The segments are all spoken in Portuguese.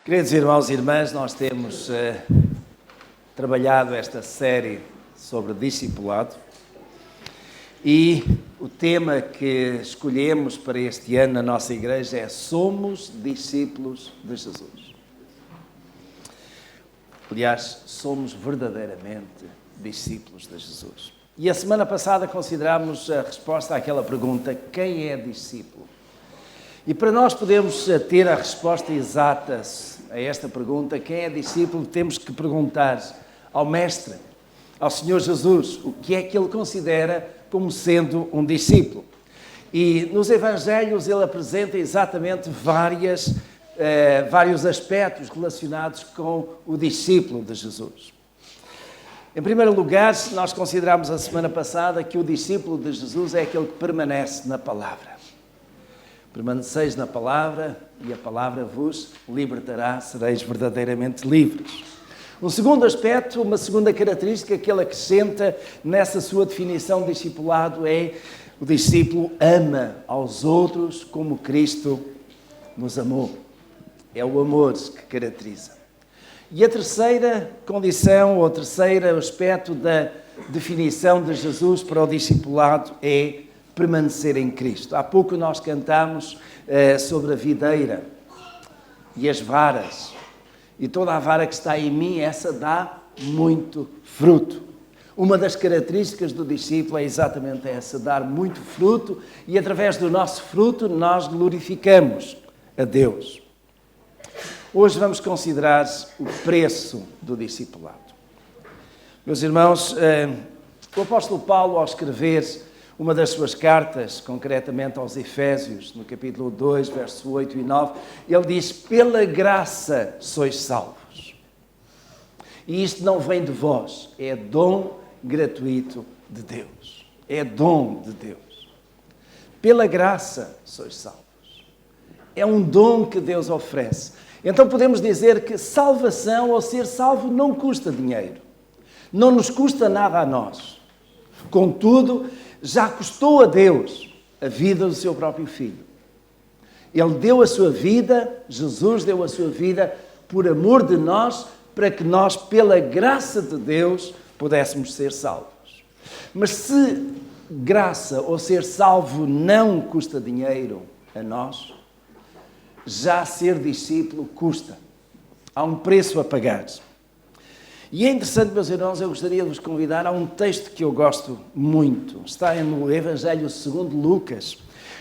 Queridos irmãos e irmãs, nós temos trabalhado esta série sobre discipulado e o tema que escolhemos para este ano na nossa igreja é Somos discípulos de Jesus. Aliás, somos verdadeiramente discípulos de Jesus. E a semana passada considerámos a resposta àquela pergunta: quem é discípulo? E para nós podermos ter a resposta exata a esta pergunta, quem é discípulo, temos que perguntar ao Mestre, ao Senhor Jesus, o que é que Ele considera como sendo um discípulo. E nos Evangelhos Ele apresenta exatamente vários aspectos relacionados com o discípulo de Jesus. Em primeiro lugar, nós consideramos a semana passada que o discípulo de Jesus é aquele que permanece na palavra. Permaneceis na palavra e a palavra vos libertará, sereis verdadeiramente livres. Um segundo aspecto, uma segunda característica que ele acrescenta nessa sua definição de discipulado é: o discípulo ama aos outros como Cristo nos amou. É o amor que caracteriza. E a terceira condição, ou o terceiro aspecto da definição de Jesus para o discipulado é permanecer em Cristo. Há pouco nós cantámos sobre a videira e as varas. E toda a vara que está em mim, essa dá muito fruto. Uma das características do discípulo é exatamente essa, dar muito fruto, e através do nosso fruto nós glorificamos a Deus. Hoje vamos considerar o preço do discipulado. Meus irmãos, o apóstolo Paulo, ao escrever uma das suas cartas, concretamente aos Efésios, no capítulo 2, verso 8 e 9, ele diz: pela graça sois salvos. E isto não vem de vós, é dom gratuito de Deus. É dom de Deus. Pela graça sois salvos. É um dom que Deus oferece. Então podemos dizer que salvação, ou ser salvo, não custa dinheiro. Não nos custa nada a nós. Contudo, já custou a Deus a vida do seu próprio Filho. Ele deu a sua vida, Jesus deu a sua vida por amor de nós, para que nós, pela graça de Deus, pudéssemos ser salvos. Mas se graça ou ser salvo não custa dinheiro a nós, já ser discípulo custa. Há um preço a pagar. E é interessante, meus irmãos, eu gostaria de vos convidar a um texto que eu gosto muito. Está no Evangelho segundo Lucas,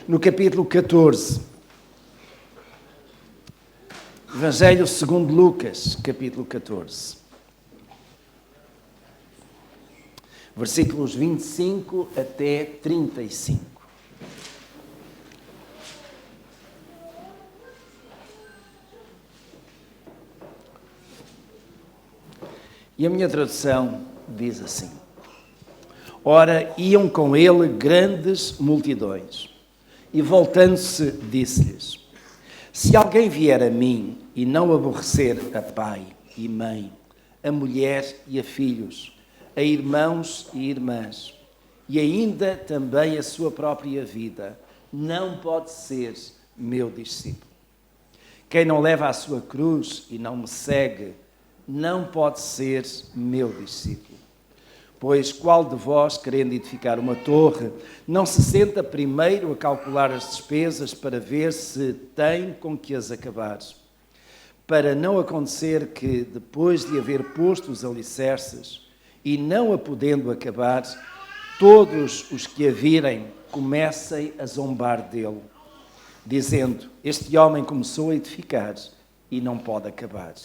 no capítulo 14. Evangelho segundo Lucas, capítulo 14. Versículos 25 até 35. E a minha tradução diz assim: ora, iam com ele grandes multidões, e voltando-se, disse-lhes: se alguém vier a mim e não aborrecer a pai e mãe, a mulher e a filhos, a irmãos e irmãs, e ainda também a sua própria vida, não pode ser meu discípulo. Quem não leva a sua cruz e não me segue, não pode ser meu discípulo. Pois qual de vós, querendo edificar uma torre, não se senta primeiro a calcular as despesas para ver se tem com que as acabar? Para não acontecer que, depois de haver posto os alicerces e não a podendo acabar, todos os que a virem comecem a zombar dele, dizendo: este homem começou a edificar e não pode acabar.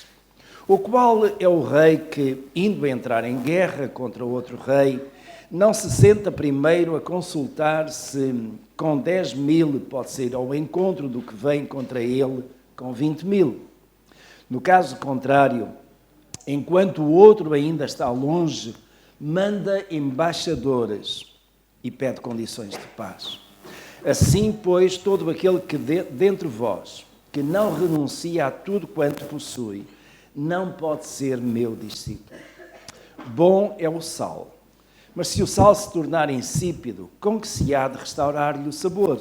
O qual é o rei que, indo entrar em guerra contra outro rei, não se senta primeiro a consultar se com 10.000 pode ser ao encontro do que vem contra ele com 20.000? No caso contrário, enquanto o outro ainda está longe, manda embaixadores e pede condições de paz. Assim, pois, todo aquele que dentre vós, que não renuncia a tudo quanto possui, não pode ser meu discípulo. Bom é o sal, mas se o sal se tornar insípido, com que se há de restaurar-lhe o sabor?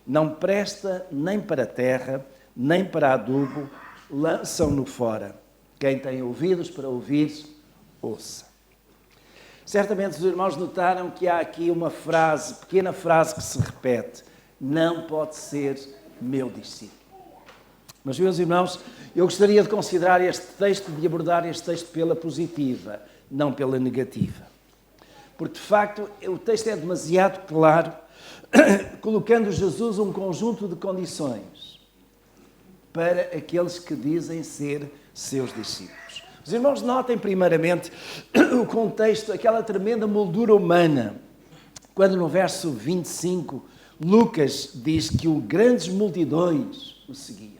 Não presta nem para a terra, nem para adubo, lançam-no fora. Quem tem ouvidos para ouvir, ouça. Certamente os irmãos notaram que há aqui uma frase, pequena frase que se repete. Não pode ser meu discípulo. Mas, meus irmãos, eu gostaria de considerar este texto, de abordar este texto pela positiva, não pela negativa. Porque, de facto, o texto é demasiado claro, colocando Jesus um conjunto de condições para aqueles que dizem ser seus discípulos. Os irmãos notem, primeiramente, o contexto, aquela tremenda moldura humana, quando no verso 25, Lucas diz que grandes multidões o seguiam.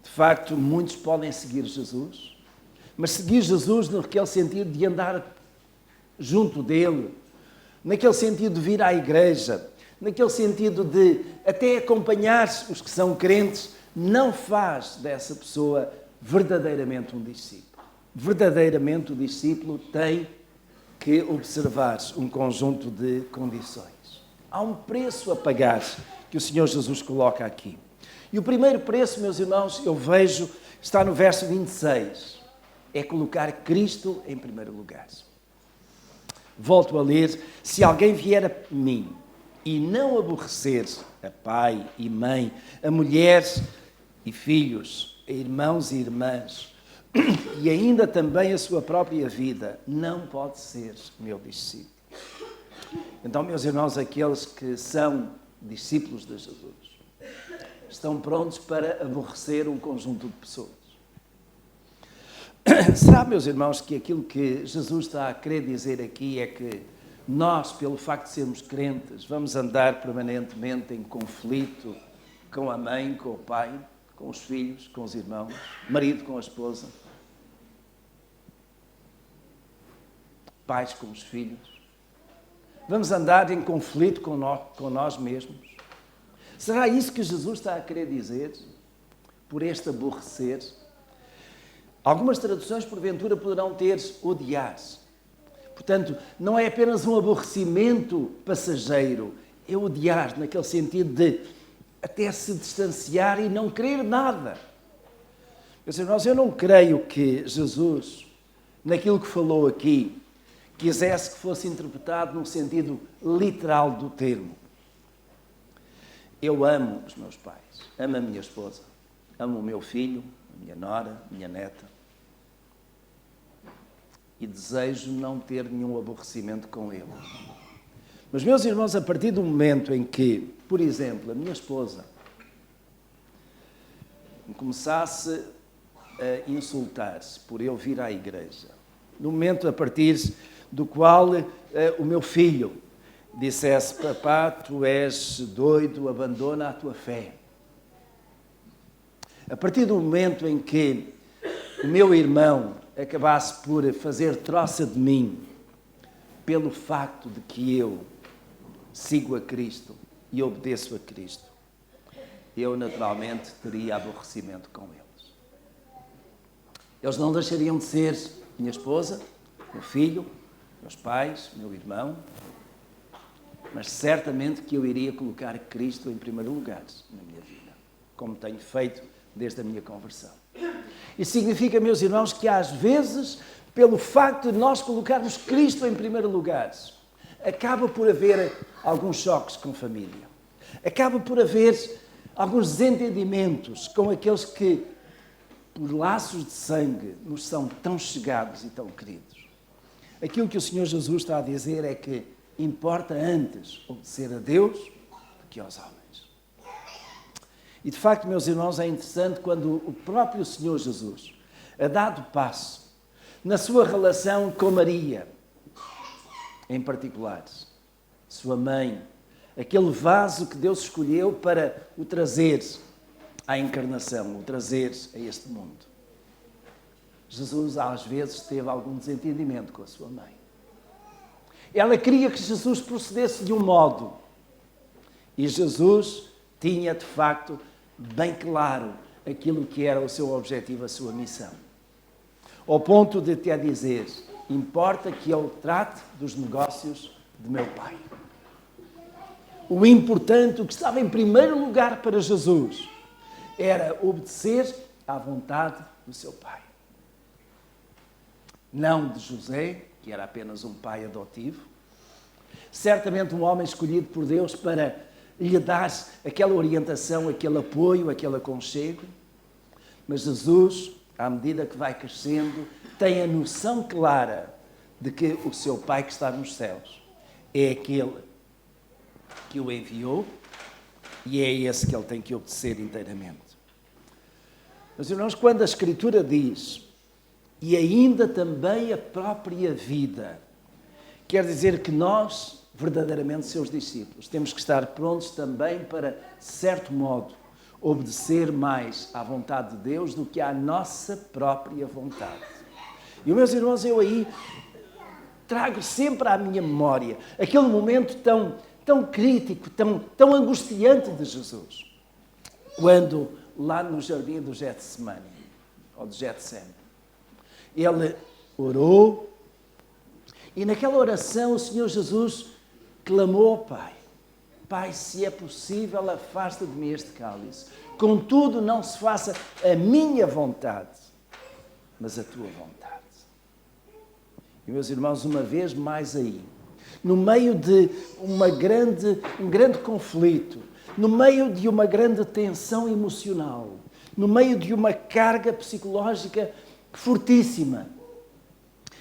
De facto, muitos podem seguir Jesus, mas seguir Jesus naquele sentido de andar junto dele, naquele sentido de vir à igreja, naquele sentido de até acompanhar os que são crentes, não faz dessa pessoa verdadeiramente um discípulo. Verdadeiramente o discípulo tem que observar um conjunto de condições. Há um preço a pagar que o Senhor Jesus coloca aqui. E o primeiro preço, meus irmãos, eu vejo, está no verso 26. É colocar Cristo em primeiro lugar. Volto a ler. Se alguém vier a mim e não aborrecer a pai e mãe, a mulher e filhos, a irmãos e irmãs, e ainda também a sua própria vida, não pode ser meu discípulo. Então, meus irmãos, aqueles que são discípulos de Jesus, estão prontos para aborrecer um conjunto de pessoas. Será, meus irmãos, que aquilo que Jesus está a querer dizer aqui é que nós, pelo facto de sermos crentes, vamos andar permanentemente em conflito com a mãe, com o pai, com os filhos, com os irmãos, marido com a esposa, pais com os filhos? Vamos andar em conflito com nós mesmos? Será isso que Jesus está a querer dizer? Por este aborrecer? Algumas traduções, porventura, poderão ter odiar. Portanto, não é apenas um aborrecimento passageiro, é odiar, naquele sentido de até se distanciar e não querer nada. Meus irmãos, eu não creio que Jesus, naquilo que falou aqui, quisesse que fosse interpretado no sentido literal do termo. Eu amo os meus pais, amo a minha esposa, amo o meu filho, a minha nora, a minha neta. E desejo não ter nenhum aborrecimento com eles. Mas, meus irmãos, a partir do momento em que, por exemplo, a minha esposa me começasse a insultar-se por eu vir à igreja, no momento a partir do qual o meu filho dissesse: papá, tu és doido, abandona a tua fé. A partir do momento em que o meu irmão acabasse por fazer troça de mim pelo facto de que eu sigo a Cristo e obedeço a Cristo, eu naturalmente teria aborrecimento com eles. Eles não deixariam de ser minha esposa, meu filho, meus pais, meu irmão, mas certamente que eu iria colocar Cristo em primeiro lugar na minha vida, como tenho feito desde a minha conversão. Isso significa, meus irmãos, que às vezes, pelo facto de nós colocarmos Cristo em primeiro lugar, acaba por haver alguns choques com a família. Acaba por haver alguns desentendimentos com aqueles que, por laços de sangue, nos são tão chegados e tão queridos. Aquilo que o Senhor Jesus está a dizer é que importa antes obedecer a Deus do que aos homens. E, de facto, meus irmãos, é interessante quando o próprio Senhor Jesus, a dado passo, na sua relação com Maria, em particular, sua mãe, aquele vaso que Deus escolheu para o trazer à encarnação, o trazer a este mundo. Jesus, às vezes, teve algum desentendimento com a sua mãe. Ela queria que Jesus procedesse de um modo. E Jesus tinha, de facto, bem claro aquilo que era o seu objetivo, a sua missão. Ao ponto de te dizer: importa que eu trate dos negócios de meu pai. O importante, o que estava em primeiro lugar para Jesus, era obedecer à vontade do seu pai. Não de José, que era apenas um pai adotivo. Certamente um homem escolhido por Deus para lhe dar aquela orientação, aquele apoio, aquele aconchego. Mas Jesus, à medida que vai crescendo, tem a noção clara de que o seu pai que está nos céus é aquele que o enviou e é esse que ele tem que obedecer inteiramente. Mas, irmãos, quando a Escritura diz, e ainda também a própria vida, quer dizer que nós, verdadeiramente seus discípulos, temos que estar prontos também para, de certo modo, obedecer mais à vontade de Deus do que à nossa própria vontade. E, meus irmãos, eu aí trago sempre à minha memória aquele momento tão crítico, tão angustiante de Jesus, quando lá no jardim do Getsemane, ou de Getsemane, ele orou e naquela oração o Senhor Jesus clamou ao Pai: Pai, se é possível, afasta de mim este cálice. Contudo, não se faça a minha vontade, mas a tua vontade. E, meus irmãos, uma vez mais aí, no meio de um grande conflito, no meio de uma grande tensão emocional, no meio de uma carga psicológica fortíssima,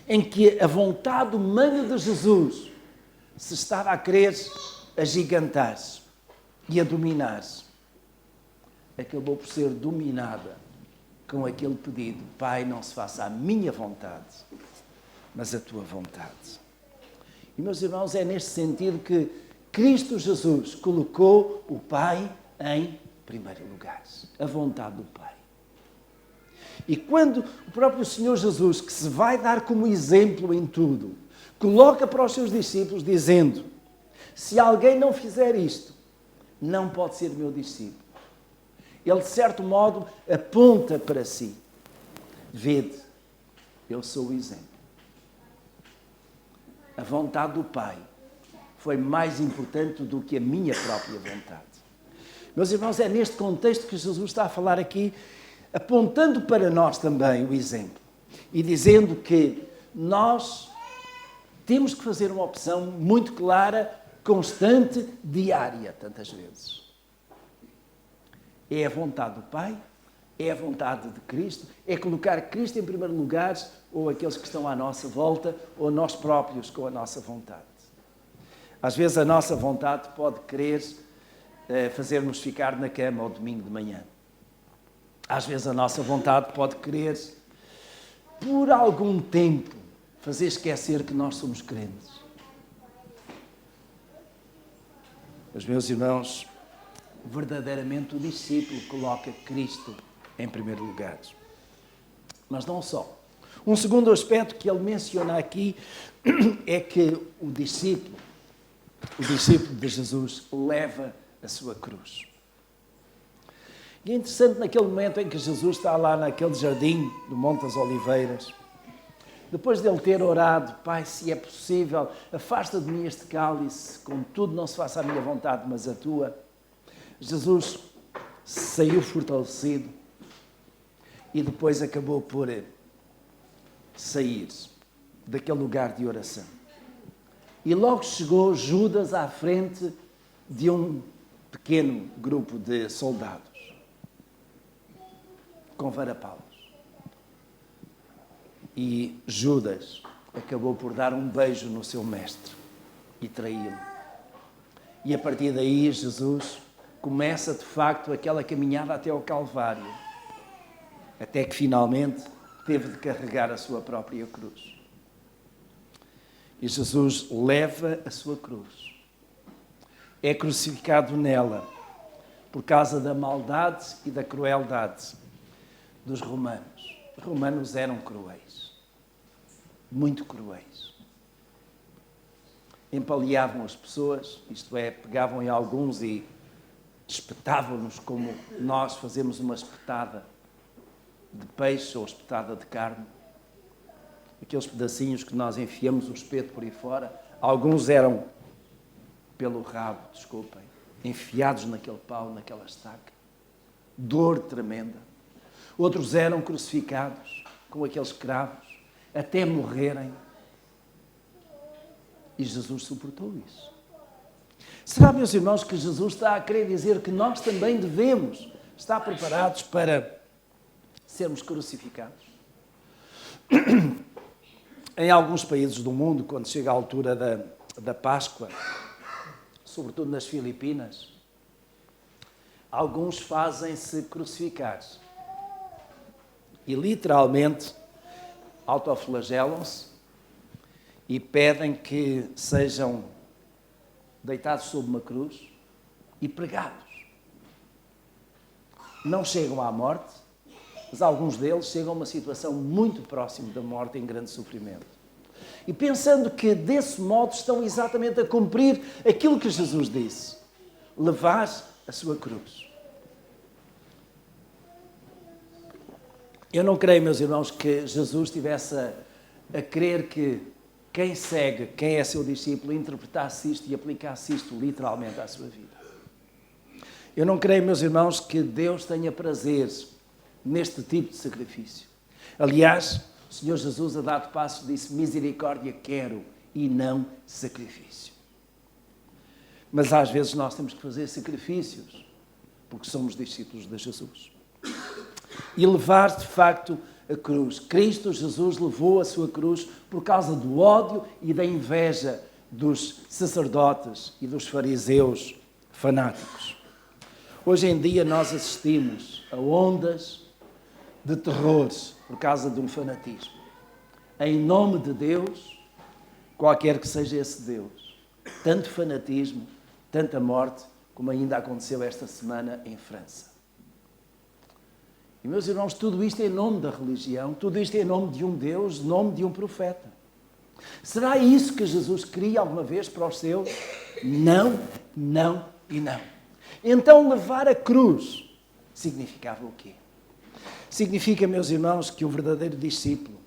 em que a vontade humana de Jesus se estava a querer agigantar-se e a dominar-se, acabou por ser dominada com aquele pedido: Pai, não se faça a minha vontade, mas a tua vontade. E, meus irmãos, é neste sentido que Cristo Jesus colocou o Pai em primeiro lugar, a vontade do Pai. E quando o próprio Senhor Jesus, que se vai dar como exemplo em tudo, coloca para os seus discípulos dizendo: se alguém não fizer isto, não pode ser meu discípulo. Ele, de certo modo, aponta para si: vede, eu sou o exemplo. A vontade do Pai foi mais importante do que a minha própria vontade. Meus irmãos, é neste contexto que Jesus está a falar aqui, apontando para nós também o exemplo e dizendo que nós temos que fazer uma opção muito clara, constante, diária, tantas vezes. É a vontade do Pai? É a vontade de Cristo? É colocar Cristo em primeiro lugar, ou aqueles que estão à nossa volta, ou nós próprios com a nossa vontade? Às vezes a nossa vontade pode querer fazer-nos ficar na cama ao domingo de manhã. Às vezes a nossa vontade pode querer, por algum tempo, fazer esquecer que nós somos crentes. Mas, meus irmãos, verdadeiramente o discípulo coloca Cristo em primeiro lugar. Mas não só. Um segundo aspecto que ele menciona aqui é que o discípulo de Jesus leva a sua cruz. E é interessante, naquele momento em que Jesus está lá naquele jardim do Monte das Oliveiras, depois de ele ter orado: Pai, se é possível, afasta de mim este cálice, contudo não se faça a minha vontade, mas a tua. Jesus saiu fortalecido e depois acabou por sair daquele lugar de oração. E logo chegou Judas à frente de um pequeno grupo de soldados, com varapaus. E Judas acabou por dar um beijo no seu mestre e traí-lo. E a partir daí Jesus começa de facto aquela caminhada até ao Calvário, até que finalmente teve de carregar a sua própria cruz. E Jesus leva a sua cruz. É crucificado nela por causa da maldade e da crueldade dos romanos. Os romanos eram cruéis, muito cruéis. Empalhavam as pessoas, isto é, pegavam em alguns e espetavam-nos como nós fazemos uma espetada de peixe ou espetada de carne. Aqueles pedacinhos que nós enfiamos o espeto por aí fora, alguns eram pelo rabo, desculpem, enfiados naquele pau, naquela estaca. dor tremenda. Outros eram crucificados com aqueles cravos até morrerem. E Jesus suportou isso. Será, meus irmãos, que Jesus está a querer dizer que nós também devemos estar preparados para sermos crucificados? Em alguns países do mundo, quando chega a altura da Páscoa, sobretudo nas Filipinas, alguns fazem-se crucificar e literalmente autoflagelam-se e pedem que sejam deitados sob uma cruz e pregados. Não chegam à morte, mas alguns deles chegam a uma situação muito próxima da morte, em grande sofrimento. E pensando que desse modo estão exatamente a cumprir aquilo que Jesus disse: levar a sua cruz. Eu não creio, meus irmãos, que Jesus estivesse a querer que quem segue, quem é seu discípulo, interpretasse isto e aplicasse isto literalmente à sua vida. Eu não creio, meus irmãos, que Deus tenha prazer neste tipo de sacrifício. Aliás, o Senhor Jesus, a dado passo, disse: misericórdia quero e não sacrifício. Mas às vezes nós temos que fazer sacrifícios porque somos discípulos de Jesus. E levar, de facto, a cruz. Cristo Jesus levou a sua cruz por causa do ódio e da inveja dos sacerdotes e dos fariseus fanáticos. Hoje em dia nós assistimos a ondas de terrores por causa de um fanatismo. Em nome de Deus, qualquer que seja esse Deus, tanto fanatismo, tanta morte, como ainda aconteceu esta semana em França. E, meus irmãos, tudo isto é em nome da religião, tudo isto é em nome de um Deus, em nome de um profeta. Será isso que Jesus queria alguma vez para os seus? Não, não e não. Então, levar a cruz significava o quê? Significa, meus irmãos, que o verdadeiro discípulo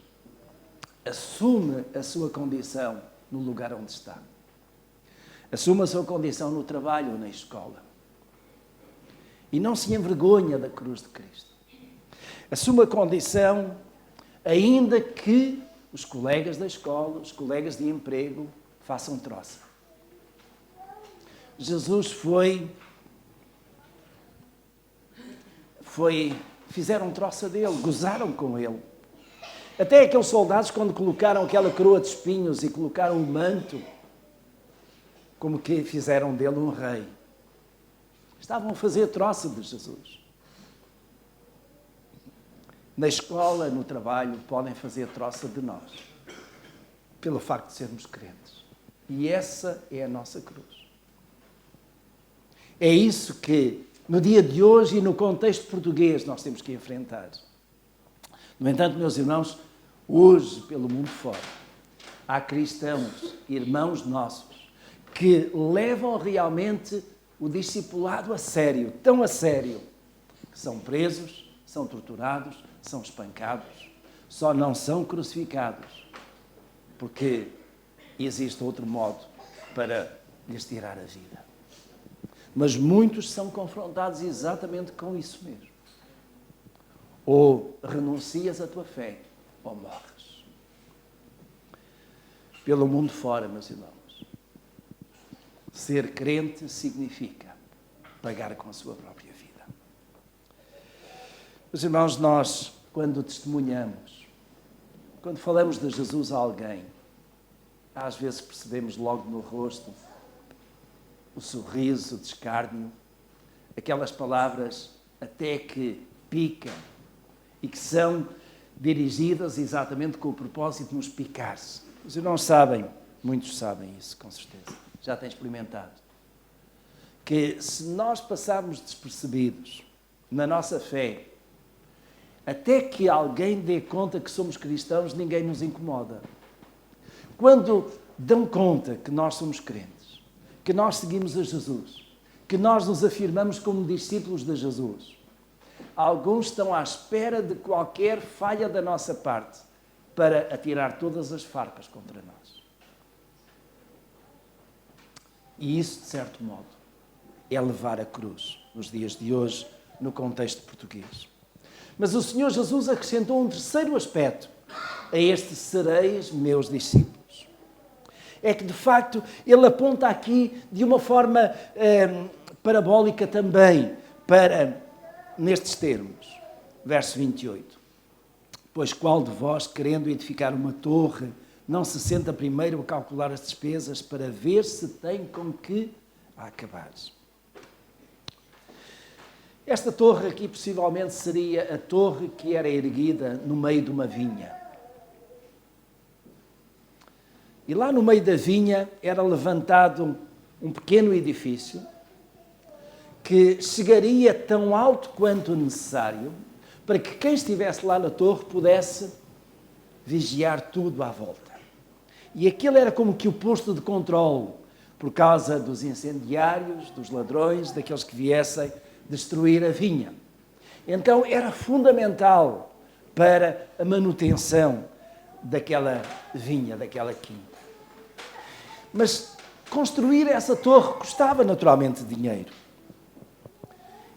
assume a sua condição no lugar onde está. Assume a sua condição no trabalho ou na escola. E não se envergonha da cruz de Cristo. Assume a condição, ainda que os colegas da escola, os colegas de emprego, façam troça. Jesus fizeram troça dele, gozaram com ele. Até aqueles soldados, quando colocaram aquela coroa de espinhos e colocaram o manto, como que fizeram dele um rei. Estavam a fazer troça de Jesus. Na escola, no trabalho, podem fazer troça de nós, pelo facto de sermos crentes. E essa é a nossa cruz. É isso que, no dia de hoje e no contexto português, nós temos que enfrentar. No entanto, meus irmãos, hoje, pelo mundo fora, há cristãos, irmãos nossos, que levam realmente o discipulado a sério, tão a sério, que são presos, são torturados, são espancados, só não são crucificados, porque existe outro modo para lhes tirar a vida. Mas muitos são confrontados exatamente com isso mesmo. Ou renuncias à tua fé, ou morres. Pelo mundo fora, meus irmãos, ser crente significa pagar com a sua própria vida. Meus irmãos, nós, quando testemunhamos, quando falamos de Jesus a alguém, às vezes percebemos logo no rosto o sorriso, o descárnio, aquelas palavras até que picam e que são dirigidas exatamente com o propósito de nos picar. Os irmãos sabem, muitos sabem isso, com certeza, já têm experimentado, que se nós passarmos despercebidos na nossa fé, até que alguém dê conta que somos cristãos, ninguém nos incomoda. Quando dão conta que nós somos crentes, que nós seguimos a Jesus, que nós nos afirmamos como discípulos de Jesus, alguns estão à espera de qualquer falha da nossa parte para atirar todas as farpas contra nós. E isso, de certo modo, é levar a cruz, nos dias de hoje, no contexto português. Mas o Senhor Jesus acrescentou um terceiro aspecto a estes sereis meus discípulos. É que, de facto, ele aponta aqui de uma forma parabólica também para nestes termos. Verso 28. Pois qual de vós, querendo edificar uma torre, não se senta primeiro a calcular as despesas para ver se tem com que acabar? Esta torre aqui possivelmente seria a torre que era erguida no meio de uma vinha. E lá no meio da vinha era levantado um pequeno edifício que chegaria tão alto quanto necessário para que quem estivesse lá na torre pudesse vigiar tudo à volta. E aquilo era como que o posto de controle por causa dos incendiários, dos ladrões, daqueles que viessem destruir a vinha. Então era fundamental para a manutenção daquela vinha, daquela quinta. Mas construir essa torre custava naturalmente dinheiro.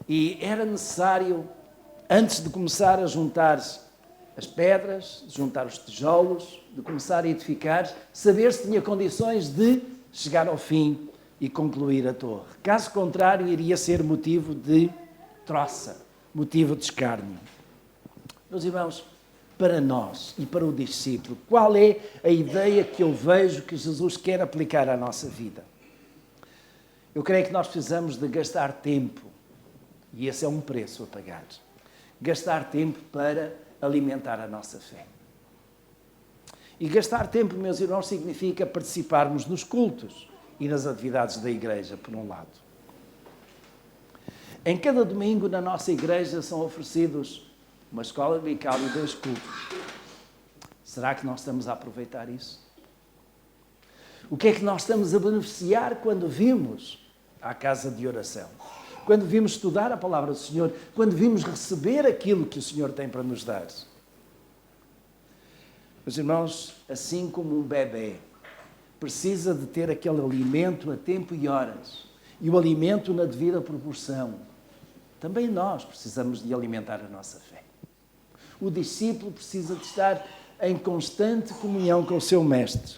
E era necessário, antes de começar a juntar as pedras, de juntar os tijolos, de começar a edificar, saber se tinha condições de chegar ao fim e concluir a torre. Caso contrário, iria ser motivo de troça, motivo de escárnio. Meus irmãos, para nós e para o discípulo, qual é a ideia que eu vejo que Jesus quer aplicar à nossa vida? Eu creio que nós precisamos de gastar tempo, e esse é um preço a pagar. Gastar tempo para alimentar a nossa fé. E gastar tempo, meus irmãos, significa participarmos nos cultos e nas atividades da igreja, por um lado. Em cada domingo na nossa igreja são oferecidos uma escola dominical e 2 cultos. Será que nós estamos a aproveitar isso? O que é que nós estamos a beneficiar quando vimos à casa de oração? Quando vimos estudar a palavra do Senhor? Quando vimos receber aquilo que o Senhor tem para nos dar? Meus irmãos, assim como um bebê precisa de ter aquele alimento a tempo e horas, e o alimento na devida proporção, também nós precisamos de alimentar a nossa fé. O discípulo precisa de estar em constante comunhão com o seu mestre.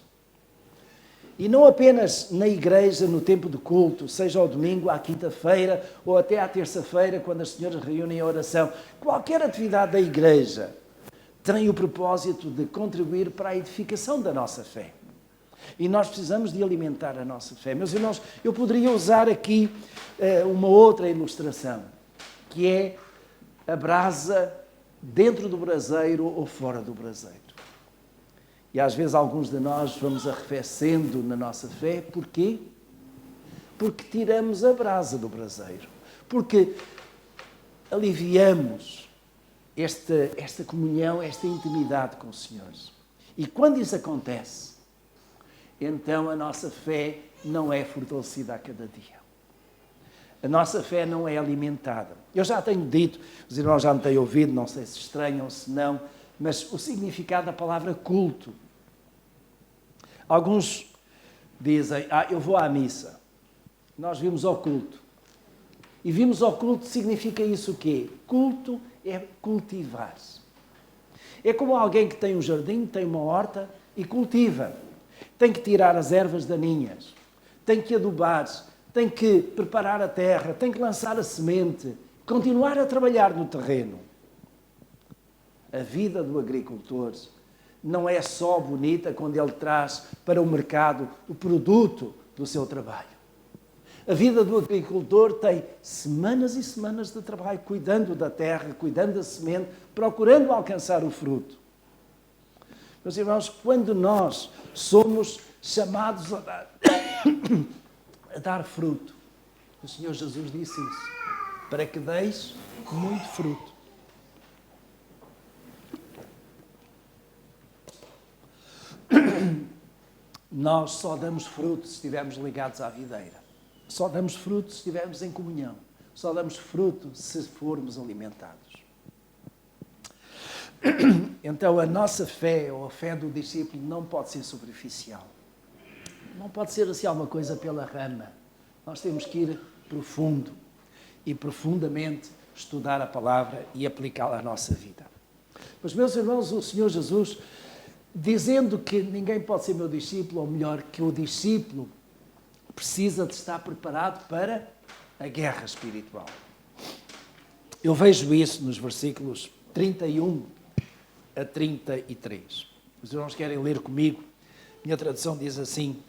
E não apenas na igreja, no tempo de culto, seja ao domingo, à quinta-feira ou até à terça-feira, quando as senhoras reúnem a oração. Qualquer atividade da igreja tem o propósito de contribuir para a edificação da nossa fé. E nós precisamos de alimentar a nossa fé. Meus irmãos, eu poderia usar aqui uma outra ilustração, que é a brasa dentro do braseiro ou fora do braseiro. E às vezes alguns de nós vamos arrefecendo na nossa fé. Porquê? Porque tiramos a brasa do braseiro. Porque aliviamos esta comunhão, esta intimidade com o Senhor. E quando isso acontece, então a nossa fé não é fortalecida a cada dia. A nossa fé não é alimentada. Eu já tenho dito, os irmãos já me têm ouvido, não sei se estranham ou se não, mas o significado da palavra culto. Alguns dizem, eu vou à missa. Nós vimos ao culto. E vimos ao culto significa isso o quê? Culto é cultivar-se. É como alguém que tem um jardim, tem uma horta e cultiva. Tem que tirar as ervas daninhas, tem que adubar, tem que preparar a terra, tem que lançar a semente, continuar a trabalhar no terreno. A vida do agricultor não é só bonita quando ele traz para o mercado o produto do seu trabalho. A vida do agricultor tem semanas e semanas de trabalho, cuidando da terra, cuidando da semente, procurando alcançar o fruto. Meus irmãos, quando nós somos chamados a dar fruto, o Senhor Jesus disse isso, para que deis muito fruto. Nós só damos fruto se estivermos ligados à videira. Só damos fruto se estivermos em comunhão. Só damos fruto se formos alimentados. Então a nossa fé, ou a fé do discípulo, não pode ser superficial. Não pode ser assim alguma coisa pela rama. Nós temos que ir profundo e profundamente estudar a palavra e aplicá-la à nossa vida. Mas, meus irmãos, o Senhor Jesus, dizendo que ninguém pode ser meu discípulo, ou melhor, que o discípulo precisa de estar preparado para a guerra espiritual. Eu vejo isso nos versículos 31 a 33. Os irmãos querem ler comigo? Minha tradução diz assim: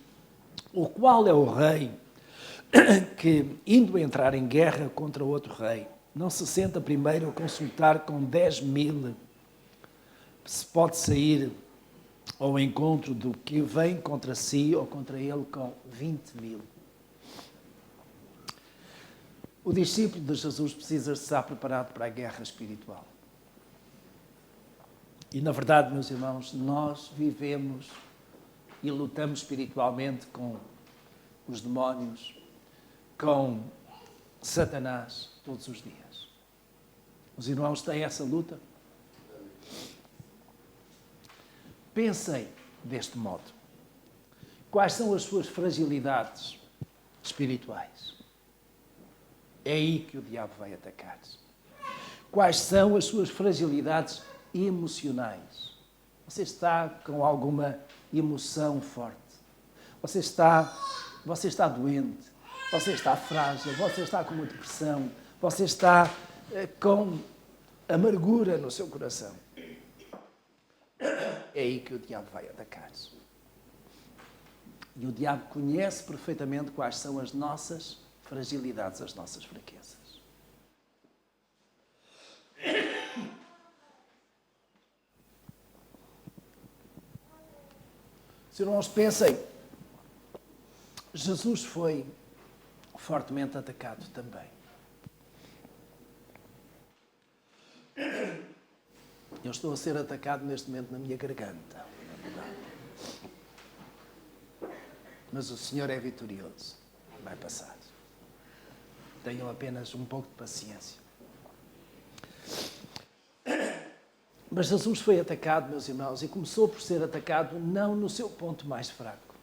o qual é o rei que, indo entrar em guerra contra outro rei, não se senta primeiro a consultar com 10.000 se pode sair ao encontro do que vem contra si ou contra ele com 20.000. O discípulo de Jesus precisa estar preparado para a guerra espiritual. E, na verdade, meus irmãos, nós vivemos e lutamos espiritualmente com os demónios, com Satanás, todos os dias. Os irmãos têm essa luta? Pensem deste modo. Quais são as suas fragilidades espirituais? É aí que o diabo vai atacar. Quais são as suas fragilidades emocionais? Você está com alguma emoção forte? Você está doente? Você está frágil? Você está com uma depressão? Você está com amargura no seu coração? É aí que o diabo vai atacar. E o diabo conhece perfeitamente quais são as nossas fragilidades, as nossas fraquezas. Se irmãos pensem, Jesus foi fortemente atacado também. Eu estou a ser atacado neste momento na minha garganta. Mas o Senhor é vitorioso. Vai passar. Tenham apenas um pouco de paciência. Mas Jesus foi atacado, meus irmãos, e começou por ser atacado não no seu ponto mais fraco.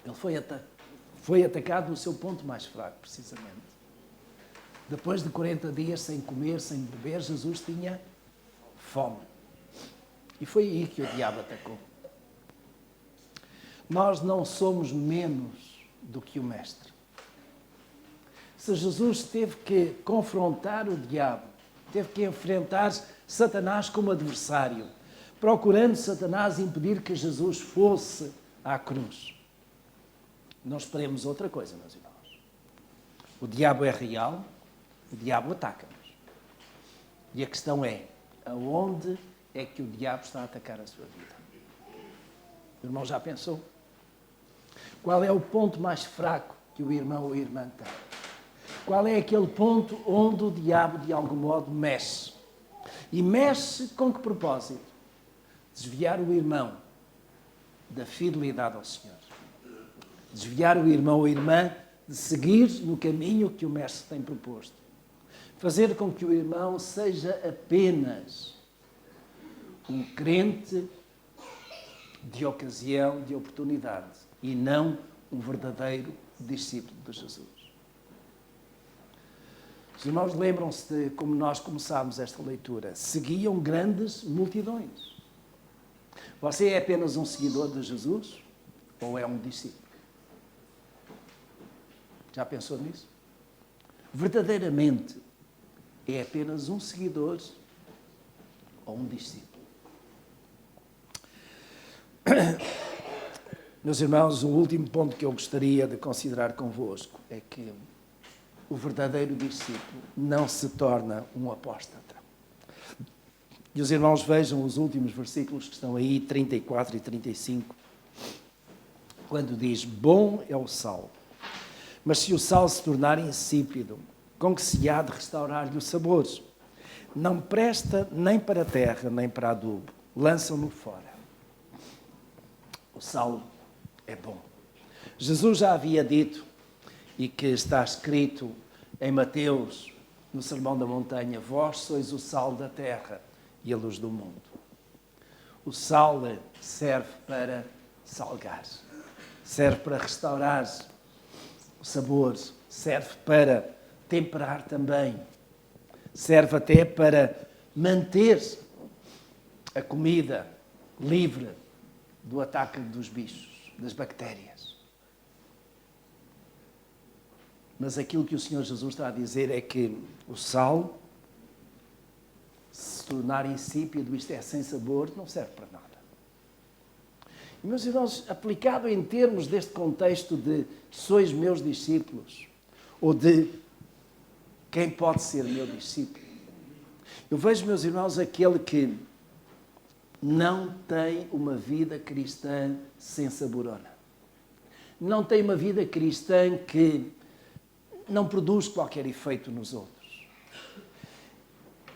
Ele foi atacado no seu ponto mais fraco, precisamente. Depois de 40 dias sem comer, sem beber, Jesus tinha fome. E foi aí que o diabo atacou. Nós não somos menos do que o Mestre. Se Jesus teve que confrontar o diabo, teve que enfrentar Satanás como adversário, procurando Satanás impedir que Jesus fosse à cruz. Não esperemos outra coisa, meus irmãos. O diabo é real, o diabo ataca-nos. E a questão é, aonde é que o diabo está a atacar a sua vida? O irmão já pensou? Qual é o ponto mais fraco que o irmão ou a irmã tem? Qual é aquele ponto onde o diabo, de algum modo, mexe? E mexe com que propósito? Desviar o irmão da fidelidade ao Senhor. Desviar o irmão ou a irmã de seguir no caminho que o Mestre tem proposto. Fazer com que o irmão seja apenas um crente de ocasião, de oportunidade, e não um verdadeiro discípulo de Jesus. Os irmãos lembram-se de como nós começámos esta leitura. Seguiam grandes multidões. Você é apenas um seguidor de Jesus ou é um discípulo? Já pensou nisso? Verdadeiramente, é apenas um seguidor ou um discípulo? Meus irmãos, o último ponto que eu gostaria de considerar convosco é que o verdadeiro discípulo não se torna um apóstata. E os irmãos vejam os últimos versículos que estão aí, 34 e 35, quando diz: bom é o sal, mas se o sal se tornar insípido, com que se há de restaurar-lhe o sabor? Não presta nem para a terra, nem para adubo. Lançam-no fora. O sal é bom. Jesus já havia dito, e que está escrito em Mateus, no Sermão da Montanha: vós sois o sal da terra e a luz do mundo. O sal serve para salgar, serve para restaurar o sabor, serve para temperar também. serve até para manter a comida livre do ataque dos bichos, das bactérias. Mas aquilo que o Senhor Jesus está a dizer é que o sal, se tornar insípido, isto é, sem sabor, não serve para nada. E, meus irmãos, aplicado em termos deste contexto de sois meus discípulos, ou de quem pode ser meu discípulo, eu vejo, meus irmãos, aquele que não tem uma vida cristã sem saborona. Não tem uma vida cristã que não produz qualquer efeito nos outros.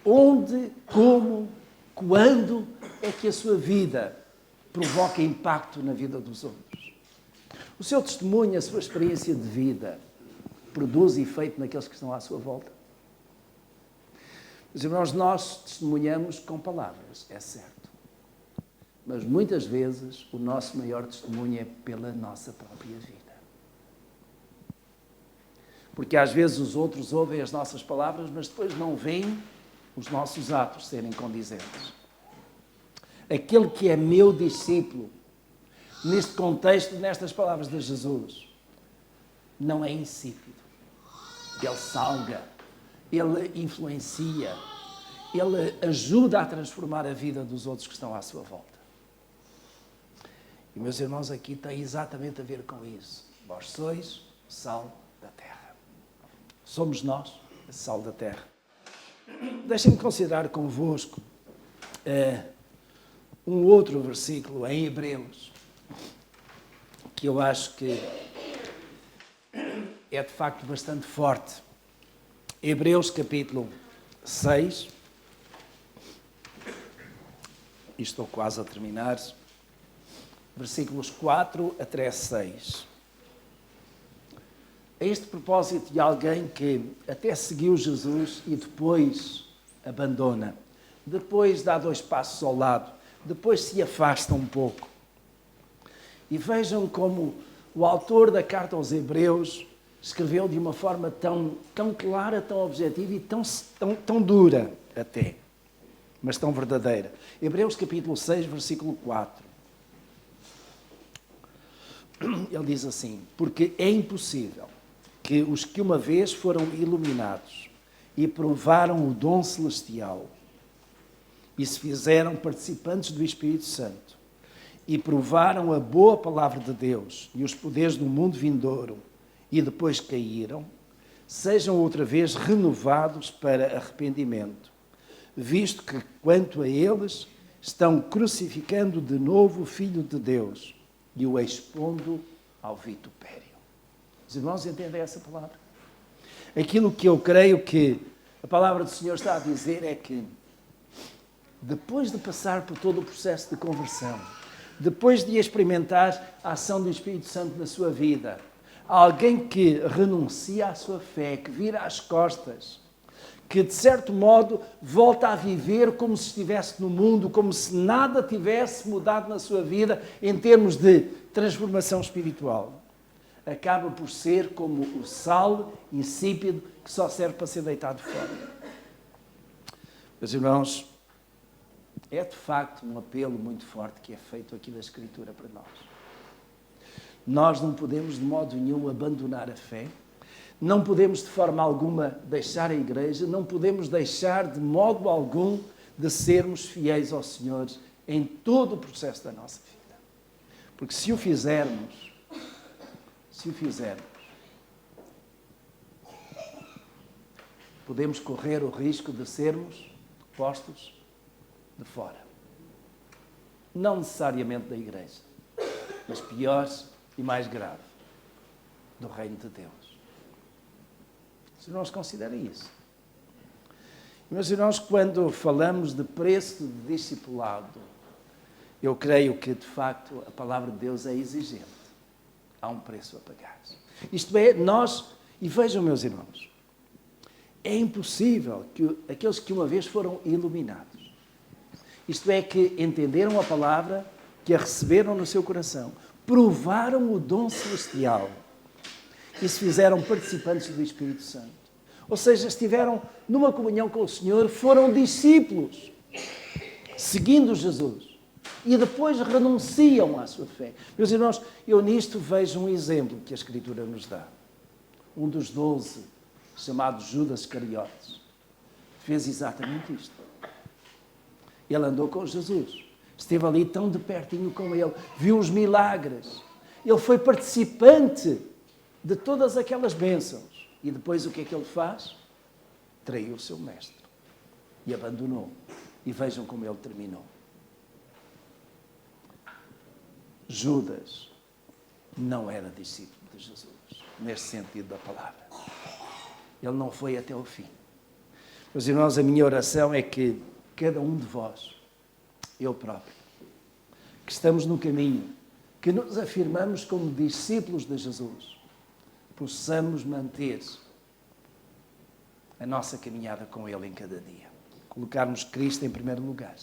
Onde, como, quando é que a sua vida provoca impacto na vida dos outros? O seu testemunho, a sua experiência de vida, produz efeito naqueles que estão à sua volta? Meus irmãos, nós testemunhamos com palavras, é certo. Mas muitas vezes o nosso maior testemunho é pela nossa própria vida. Porque às vezes os outros ouvem as nossas palavras, mas depois não veem os nossos atos serem condizentes. Aquele que é meu discípulo, neste contexto, nestas palavras de Jesus, não é insípido. Ele salga, ele influencia, ele ajuda a transformar a vida dos outros que estão à sua volta. E, meus irmãos, aqui tem exatamente a ver com isso. Vós sois o sal da terra. Somos nós o sal da terra. Deixem-me considerar convosco um outro versículo em Hebreus, que eu acho que é de facto bastante forte. Hebreus capítulo 6. E estou quase a terminar. Versículos 4 até 6. A este propósito de alguém que até seguiu Jesus e depois abandona, depois dá 2 passos ao lado, depois se afasta um pouco. E vejam como o autor da carta aos Hebreus escreveu de uma forma tão clara, tão objetiva e tão dura até, mas tão verdadeira. Hebreus capítulo 6, versículo 4. Ele diz assim: porque é impossível que os que uma vez foram iluminados e provaram o dom celestial e se fizeram participantes do Espírito Santo e provaram a boa palavra de Deus e os poderes do mundo vindouro e depois caíram, sejam outra vez renovados para arrependimento, visto que, quanto a eles, estão crucificando de novo o Filho de Deus e o expondo ao vitupério. Os irmãos entendem essa palavra? Aquilo que eu creio que a palavra do Senhor está a dizer é que, depois de passar por todo o processo de conversão, depois de experimentar a ação do Espírito Santo na sua vida, alguém que renuncia à sua fé, que vira as costas, que de certo modo volta a viver como se estivesse no mundo, como se nada tivesse mudado na sua vida em termos de transformação espiritual, acaba por ser como o sal insípido que só serve para ser deitado fora. Meus irmãos, é de facto um apelo muito forte que é feito aqui da Escritura para nós. Nós não podemos de modo nenhum abandonar a fé, não podemos de forma alguma deixar a igreja, não podemos deixar de modo algum de sermos fiéis ao Senhor em todo o processo da nossa vida. Porque se o fizermos, podemos correr o risco de sermos postos de fora. Não necessariamente da igreja, mas pior e mais grave, do reino de Deus. Os irmãos considerem isso. Meus irmãos, quando falamos de preço de discipulado, eu creio que, de facto, a palavra de Deus é exigente. Há um preço a pagar. Isto é, e vejam, meus irmãos, é impossível que aqueles que uma vez foram iluminados, isto é, que entenderam a palavra, que a receberam no seu coração, provaram o dom celestial e se fizeram participantes do Espírito Santo. Ou seja, estiveram numa comunhão com o Senhor, foram discípulos, seguindo Jesus. E depois renunciam à sua fé. Meus irmãos, eu nisto vejo um exemplo que a Escritura nos dá. Um dos 12, chamado Judas Iscariotes, fez exatamente isto. Ele andou com Jesus, esteve ali tão de pertinho com ele, viu os milagres. Ele foi participante de todas aquelas bênçãos. E depois o que é que ele faz? Traiu o seu mestre e abandonou. E vejam como ele terminou. Judas não era discípulo de Jesus, neste sentido da palavra. Ele não foi até o fim. Meus irmãos, a minha oração é que cada um de vós, eu próprio, que estamos no caminho, que nos afirmamos como discípulos de Jesus, possamos manter a nossa caminhada com Ele em cada dia. Colocarmos Cristo em primeiro lugar.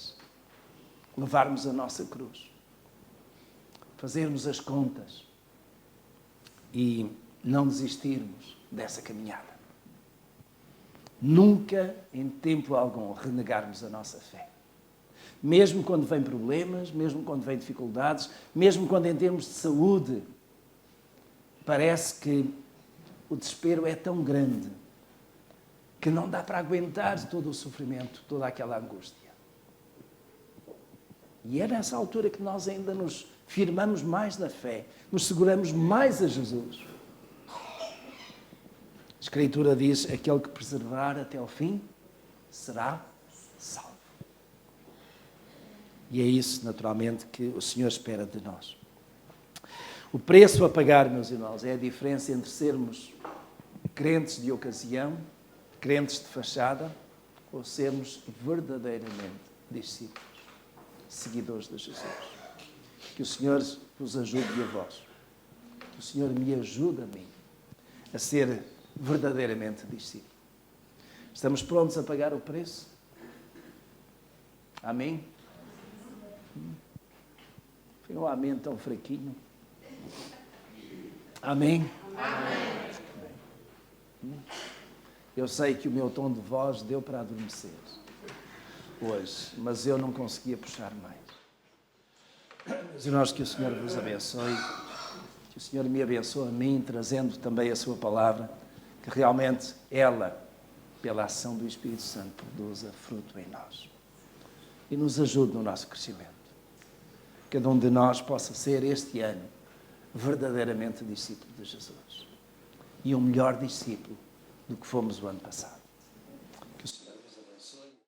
Levarmos a nossa cruz. Fazermos as contas. E não desistirmos dessa caminhada. Nunca, em tempo algum, renegarmos a nossa fé. Mesmo quando vêm problemas, mesmo quando vêm dificuldades, mesmo quando em termos de saúde, parece que o desespero é tão grande que não dá para aguentar todo o sofrimento, toda aquela angústia. E é nessa altura que nós ainda nos firmamos mais na fé, nos seguramos mais a Jesus. A Escritura diz, aquele que perseverar até ao fim será salvo. E é isso, naturalmente, que o Senhor espera de nós. O preço a pagar, meus irmãos, é a diferença entre sermos crentes de ocasião, crentes de fachada, ou sermos verdadeiramente discípulos, seguidores de Jesus. Que o Senhor vos ajude a vós. Que o Senhor me ajude a mim a ser verdadeiramente discípulo. Estamos prontos a pagar o preço? Amém? Foi um amém tão fraquinho. Amém? Amém. Eu sei que o meu tom de voz deu para adormecer hoje, mas eu não conseguia puxar mais. Meus irmãos, que o Senhor vos abençoe, que o Senhor me abençoe a mim, trazendo também a sua palavra, que realmente ela, pela ação do Espírito Santo, produza fruto em nós e nos ajude no nosso crescimento. Cada um de nós possa ser este ano verdadeiramente discípulo de Jesus e um melhor discípulo do que fomos o ano passado.